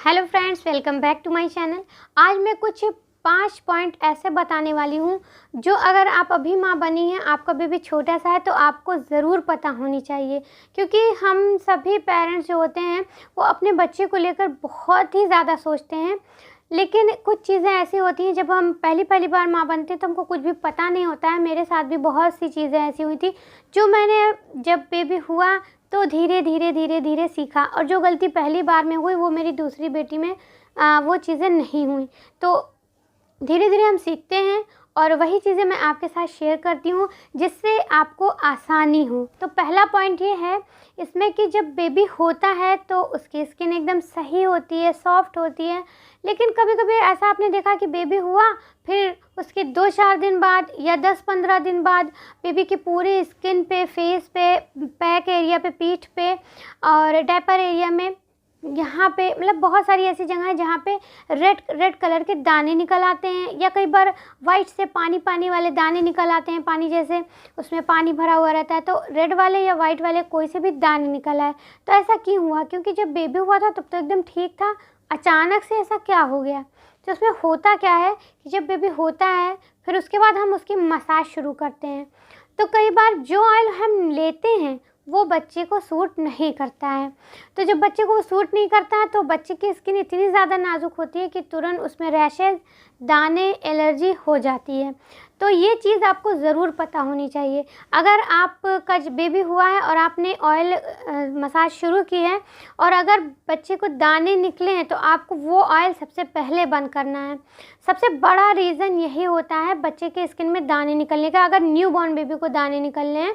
Hello friends, welcome back to my channel. आज मैं कुछ 5 पॉइंट ऐसे बताने वाली हूँ जो अगर आप अभी माँ बनी हैं, आपका बेबी छोटा सा है तो आपको ज़रूर पता होनी चाहिए। क्योंकि हम सभी पेरेंट्स जो होते हैं वो अपने बच्चे को लेकर बहुत ही ज़्यादा सोचते हैं, लेकिन कुछ चीज़ें ऐसी होती हैं जब हम पहली पहली बार माँ बनते हैं तो हमको कुछ भी पता नहीं होता है। मेरे साथ भी बहुत सी चीज़ें ऐसी हुई थी जो मैंने जब बेबी हुआ तो धीरे धीरे धीरे धीरे सीखा, और जो गलती पहली बार में हुई वो मेरी दूसरी बेटी में वो चीज़ें नहीं हुई। तो धीरे धीरे हम सीखते हैं और वही चीज़ें मैं आपके साथ शेयर करती हूँ जिससे आपको आसानी हो। तो पहला पॉइंट ये है इसमें कि जब बेबी होता है तो उसकी स्किन एकदम सही होती है, सॉफ्ट होती है। लेकिन कभी कभी ऐसा आपने देखा कि बेबी हुआ, फिर उसके 2-4 दिन बाद या 10-15 दिन बाद बेबी की पूरी स्किन पे, फेस पे, बैक एरिया पे, पीठ पे और डायपर एरिया में, यहाँ पे मतलब बहुत सारी ऐसी जगह है जहाँ पे रेड रेड कलर के दाने निकल आते हैं, या कई बार वाइट से पानी पानी वाले दाने निकल आते हैं, पानी जैसे उसमें पानी भरा हुआ रहता है। तो रेड वाले या वाइट वाले कोई से भी दाने निकल आए। तो ऐसा क्यों हुआ? क्योंकि जब बेबी हुआ था तब तो एकदम ठीक था, अचानक से ऐसा क्या हो गया? तो उसमें होता क्या है कि जब बेबी होता है फिर उसके बाद हम उसकी मसाज शुरू करते हैं। तो कई बार जो ऑयल हम लेते हैं वो बच्चे को सूट नहीं करता है। तो जब बच्चे को वो सूट नहीं करता है तो बच्चे की स्किन इतनी ज़्यादा नाजुक होती है कि तुरंत उसमें रैशेज़, दाने, एलर्जी हो जाती है। तो ये चीज़ आपको ज़रूर पता होनी चाहिए। अगर आपका बेबी हुआ है और आपने ऑयल मसाज शुरू की है और अगर बच्चे को दाने निकले हैं तो आपको वो ऑयल सबसे पहले बंद करना है। सबसे बड़ा रीज़न यही होता है बच्चे के स्किन में दाने निकलने का। अगर न्यू बॉर्न बेबी को दाने निकलने हैं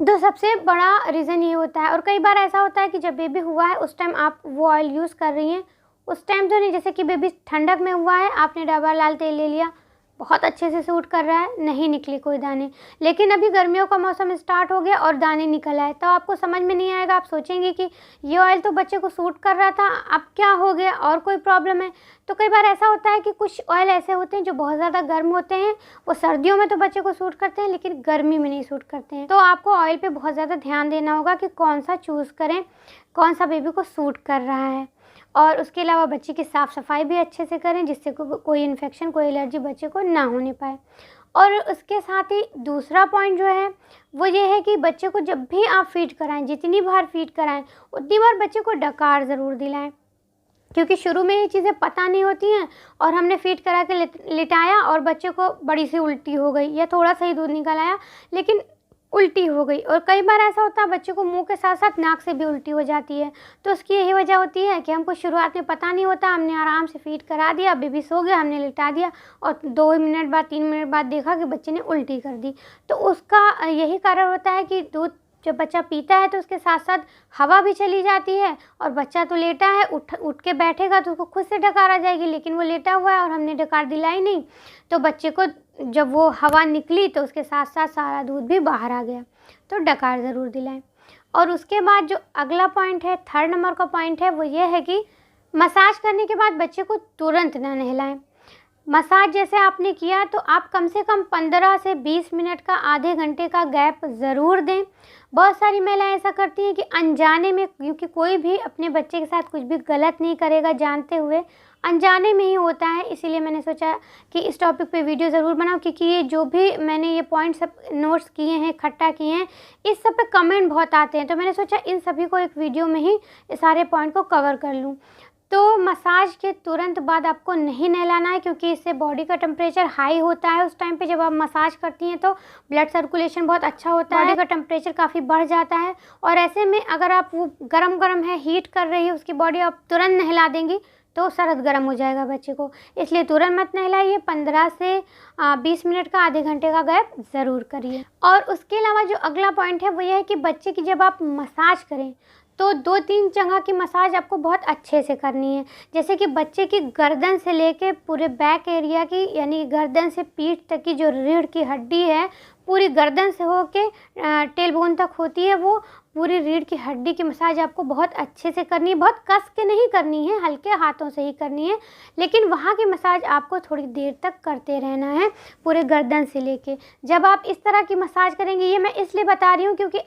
तो सबसे बड़ा रीज़न ये होता है। और कई बार ऐसा होता है कि जब बेबी हुआ है उस टाइम आप वो ऑयल यूज़ कर रही हैं, उस टाइम तो नहीं, जैसे कि बेबी ठंडक में हुआ है, आपने डाबर लाल तेल ले लिया, बहुत अच्छे से सूट कर रहा है, नहीं निकले कोई दाने। लेकिन अभी गर्मियों का मौसम स्टार्ट हो गया और दाने निकल आए, तो आपको समझ में नहीं आएगा। आप सोचेंगे कि ये ऑयल तो बच्चे को सूट कर रहा था, अब क्या हो गया, और कोई प्रॉब्लम है? तो कई बार ऐसा होता है कि कुछ ऑयल ऐसे होते हैं जो बहुत ज़्यादा गर्म होते हैं, वो सर्दियों में तो बच्चे को सूट करते हैं लेकिन गर्मी में नहीं सूट करते हैं। तो आपको ऑयल पे बहुत ज़्यादा ध्यान देना होगा कि कौन सा चूज़ करें, कौन सा बेबी को सूट कर रहा है। और उसके अलावा बच्चे की साफ़ सफाई भी अच्छे से करें जिससे कोई इन्फेक्शन, कोई एलर्जी बच्चे को ना होने पाए। और उसके साथ ही दूसरा पॉइंट जो है वो ये है कि बच्चे को जब भी आप फीड कराएं, जितनी बार फीड कराएं उतनी बार बच्चे को डकार ज़रूर दिलाएं। क्योंकि शुरू में ये चीज़ें पता नहीं होती हैं और हमने फीड करा के लिटाया और बच्चे को बड़ी सी उल्टी हो गई, या थोड़ा सा ही दूध निकल आया लेकिन उल्टी हो गई। और कई बार ऐसा होता है बच्चे को मुंह के साथ साथ नाक से भी उल्टी हो जाती है। तो उसकी यही वजह होती है कि हमको शुरुआत में पता नहीं होता, हमने आराम से फीड करा दिया, बेबी सो गया, हमने लिटा दिया और 2 मिनट बाद, 3 मिनट बाद देखा कि बच्चे ने उल्टी कर दी। तो उसका यही कारण होता है कि दूध जब बच्चा पीता है तो उसके साथ साथ हवा भी चली जाती है, और बच्चा तो लेटा है, उठ के बैठेगा तो उसको खुद से डकार आ जाएगी, लेकिन वो लेटा हुआ है और हमने डकार दिलाई नहीं। तो बच्चे को जब वो हवा निकली तो उसके साथ साथ सारा दूध भी बाहर आ गया। तो डकार ज़रूर दिलाएं। और उसके बाद जो अगला पॉइंट है, 3rd नंबर का पॉइंट है, वो ये है कि मसाज करने के बाद बच्चे को तुरंत ना नहलाएं। मसाज जैसे आपने किया तो आप कम से कम 15 से 20 मिनट का, आधे घंटे का गैप ज़रूर दें। बहुत सारी महिलाएं ऐसा करती हैं कि अनजाने में, क्योंकि कोई भी अपने बच्चे के साथ कुछ भी गलत नहीं करेगा जानते हुए, अनजाने में ही होता है। इसीलिए मैंने सोचा कि इस टॉपिक पे वीडियो ज़रूर बनाऊं, क्योंकि ये जो भी मैंने ये पॉइंट सब नोट्स किए हैं, इकट्ठा किए हैं, इस सब पे कमेंट बहुत आते हैं, तो मैंने सोचा इन सभी को एक वीडियो में ही इस सारे पॉइंट को कवर कर लूँ। तो मसाज के तुरंत बाद आपको नहीं नहलाना है, क्योंकि इससे बॉडी का टेम्परेचर हाई होता है। उस टाइम पे जब आप मसाज करती हैं तो ब्लड सर्कुलेशन बहुत अच्छा होता है, बॉडी का टेम्परेचर काफ़ी बढ़ जाता है, और ऐसे में अगर आप वो गरम है, हीट कर रही है उसकी बॉडी, आप तुरंत नहला देंगी तो सरद गर्म हो जाएगा बच्चे को। इसलिए तुरंत मत नहलाइए, 15 से 20 मिनट का, आधे घंटे का गैप ज़रूर करिए। और उसके अलावा जो अगला पॉइंट है वो ये है कि बच्चे की जब आप मसाज करें तो 2-3 जगह की मसाज आपको बहुत अच्छे से करनी है। जैसे कि बच्चे की गर्दन से लेके पूरे बैक एरिया की, यानी गर्दन से पीठ तक की जो रीढ़ की हड्डी है, पूरी गर्दन से होके टेल बोन तक होती है, वो पूरी रीढ़ की हड्डी की मसाज आपको बहुत अच्छे से करनी है, बहुत कस के नहीं करनी है, हल्के हाथों से ही करनी है, लेकिन वहाँ की मसाज आपको थोड़ी देर तक करते रहना है, पूरे गर्दन से लेके। जब आप इस तरह की मसाज करेंगे, ये मैं इसलिए बता रही हूँ क्योंकि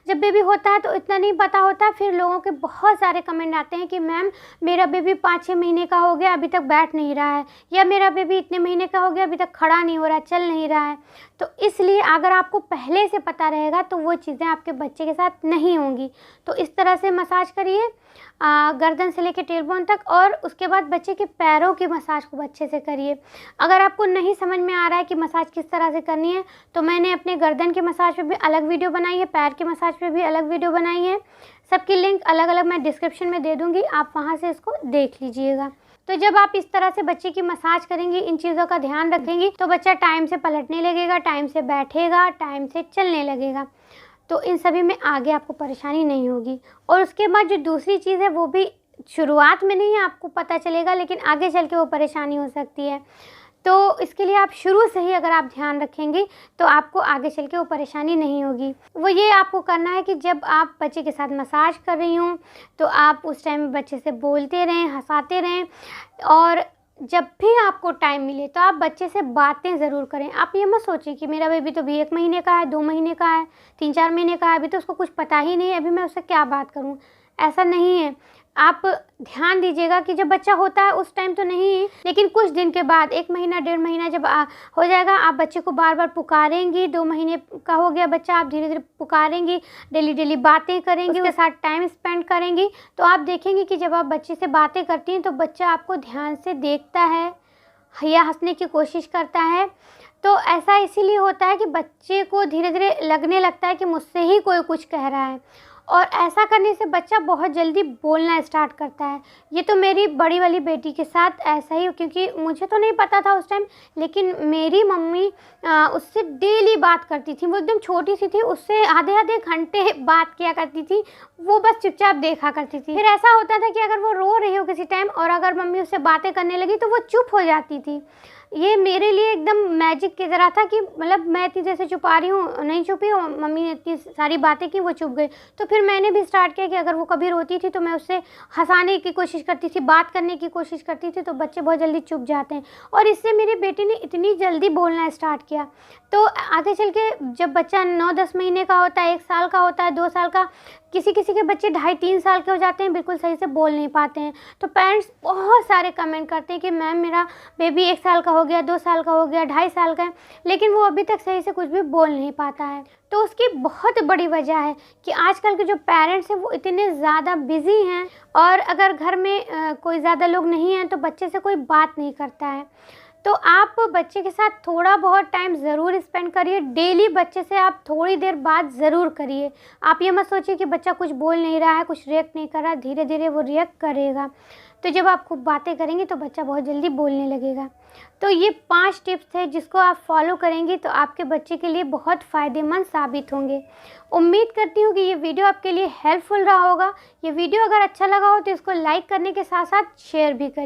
जब बेबी होता है तो इतना नहीं पता होता, फिर लोगों के बहुत सारे कमेंट आते हैं कि मैम मेरा बेबी 5-6 महीने का हो गया, अभी तक बैठ नहीं रहा है, या मेरा बेबी इतने महीने का हो गया, अभी तक खड़ा नहीं हो रहा है, चल नहीं रहा है। तो इसलिए अगर आपको पहले से पता रहेगा तो वो चीज़ें आपके बच्चे के साथ नहीं होंगी। तो इस तरह से मसाज करिए गर्दन से लेकर टेलबोन तक, और उसके बाद बच्चे के पैरों की मसाज खूब अच्छे से करिए। अगर आपको नहीं समझ में आ रहा है कि मसाज किस तरह से करनी है, तो मैंने अपने गर्दन के मसाज पे भी अलग वीडियो बनाई है, पैर के मसाज पे भी अलग वीडियो बनाई है। सबकी लिंक अलग अलग मैं डिस्क्रिप्शन में दे दूँगी, आप वहाँ से इसको देख लीजिएगा। तो जब आप इस तरह से बच्चे की मसाज करेंगी, इन चीज़ों का ध्यान रखेंगी, तो बच्चा टाइम से पलटने लगेगा, टाइम से बैठेगा, टाइम से चलने लगेगा। तो इन सभी में आगे आपको परेशानी नहीं होगी। और उसके बाद जो दूसरी चीज़ है, वो भी शुरुआत में नहीं आपको पता चलेगा, लेकिन आगे चल के वो परेशानी हो सकती है। तो इसके लिए आप शुरू से ही अगर आप ध्यान रखेंगे तो आपको आगे चल के वो परेशानी नहीं होगी। वो ये आपको करना है कि जब आप बच्चे के साथ मसाज कर रही हों तो आप उस टाइम बच्चे से बोलते रहें, हँसाते रहें, और जब भी आपको टाइम मिले तो आप बच्चे से बातें ज़रूर करें। आप ये मत सोचिए कि मेरा बेबी तो अभी 1 महीने का है, 2 महीने का है, 3-4 महीने का है, अभी तो उसको कुछ पता ही नहीं है, अभी मैं उससे क्या बात करूं। ऐसा नहीं है। आप ध्यान दीजिएगा कि जब बच्चा होता है उस टाइम तो नहीं, लेकिन कुछ दिन के बाद 1 महीना 1.5 महीना जब हो जाएगा, आप बच्चे को बार बार पुकारेंगी। 2 महीने का हो गया बच्चा, आप धीरे धीरे पुकारेंगी, डेली डेली बातें करेंगी, उसके साथ टाइम स्पेंड करेंगी, तो आप देखेंगे कि जब आप बच्चे से बातें करती हैं तो बच्चा आपको ध्यान से देखता है या हंसने की कोशिश करता है। तो ऐसा इसीलिए होता है कि बच्चे को धीरे धीरे लगने लगता है कि मुझसे ही कोई कुछ कह रहा है, और ऐसा करने से बच्चा बहुत जल्दी बोलना स्टार्ट करता है। ये तो मेरी बड़ी वाली बेटी के साथ ऐसा ही, क्योंकि मुझे तो नहीं पता था उस टाइम, लेकिन मेरी मम्मी उससे डेली बात करती थी। वो एकदम छोटी सी थी, उससे आधे आधे घंटे बात किया करती थी, वो बस चुपचाप देखा करती थी। फिर ऐसा होता था कि अगर वो रो रही हो किसी टाइम और अगर मम्मी उससे बातें करने लगी तो वो चुप हो जाती थी। ये मेरे लिए एकदम मैजिक की तरह था कि मतलब मैं इतनी देर से छुपा रही हूँ, नहीं छुपी, और मम्मी ने इतनी सारी बातें की, वो चुप गई। तो फिर मैंने भी स्टार्ट किया कि अगर वो कभी रोती थी तो मैं उससे हंसाने की कोशिश करती थी, बात करने की कोशिश करती थी, तो बच्चे बहुत जल्दी चुप जाते हैं। और इससे मेरी बेटी ने इतनी जल्दी बोलना स्टार्ट किया। तो आगे चल के जब बच्चा 9-10 महीने का होता है, 1 साल का होता है, 2 साल का, किसी किसी के बच्चे 2.5-3 साल के हो जाते हैं, बिल्कुल सही से बोल नहीं पाते हैं। तो पेरेंट्स बहुत सारे कमेंट करते हैं कि मैम मेरा बेबी 1 साल का हो गया, 2 साल का हो गया, 2.5 साल का है, लेकिन वो अभी तक सही से कुछ भी बोल नहीं पाता है। तो उसकी बहुत बड़ी वजह है कि आजकल के जो पेरेंट्स हैं वो इतने ज़्यादा बिजी हैं, और अगर घर में कोई ज़्यादा लोग नहीं हैं तो बच्चे से कोई बात नहीं करता है। तो आप बच्चे के साथ थोड़ा बहुत टाइम ज़रूर स्पेंड करिए, डेली बच्चे से आप थोड़ी देर बात ज़रूर करिए। आप ये मत सोचिए कि बच्चा कुछ बोल नहीं रहा है, कुछ रिएक्ट नहीं कर रहा, धीरे धीरे वो रिएक्ट करेगा। तो जब आप खूब बातें करेंगे तो बच्चा बहुत जल्दी बोलने लगेगा। तो ये 5 टिप्स थे जिसको आप फॉलो करेंगी तो आपके बच्चे के लिए बहुत फ़ायदेमंद साबित होंगे। उम्मीद करती हूँ कि ये वीडियो आपके लिए हेल्पफुल रहा होगा। ये वीडियो अगर अच्छा लगा हो तो इसको लाइक करने के साथ साथ शेयर भी करिए।